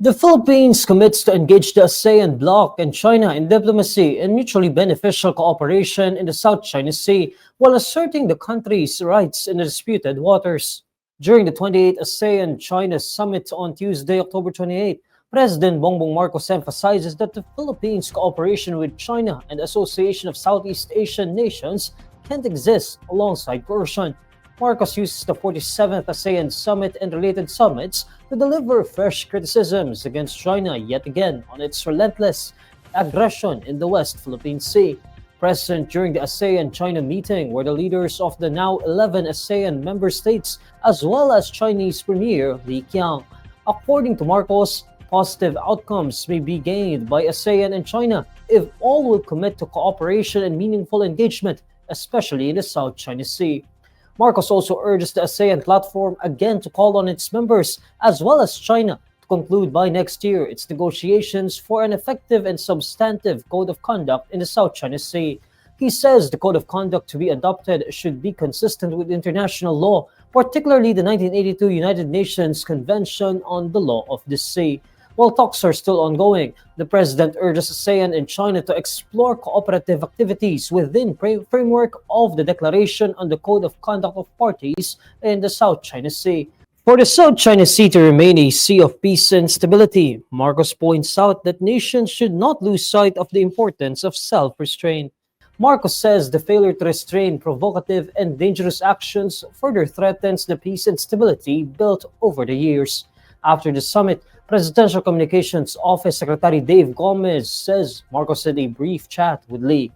The Philippines commits to engage the Asean bloc and China in diplomacy and mutually beneficial cooperation in the South China Sea while asserting the country's rights in the disputed waters. During the 28th ASEAN-China Summit on Tuesday, October 28, President Bongbong Marcos emphasizes that the Philippines' cooperation with China and the Association of Southeast Asian Nations can't exist alongside coercion. Marcos uses the 47th ASEAN Summit and related summits to deliver fresh criticisms against China yet again on its relentless aggression in the West Philippine Sea. Present during the ASEAN-China meeting were the leaders of the now 11 ASEAN member states as well as Chinese Premier Li Qiang. According to Marcos, positive outcomes may be gained by ASEAN and China if all will commit to cooperation and meaningful engagement, especially in the South China Sea. Marcos also urges the ASEAN platform again to call on its members, as well as China, to conclude by next year its negotiations for an effective and substantive code of conduct in the South China Sea. He says the code of conduct to be adopted should be consistent with international law, particularly the 1982 United Nations Convention on the Law of the Sea. While talks are still ongoing, the president urges ASEAN and China to explore cooperative activities within framework of the Declaration on the Code of Conduct of Parties in the South China Sea. For the South China Sea to remain a sea of peace and stability, Marcos points out that nations should not lose sight of the importance of self-restraint. Marcos says the failure to restrain provocative and dangerous actions further threatens the peace and stability built over the years. After the summit, Presidential Communications Office Secretary Dave Gomez says Marcos had a brief chat with Lee.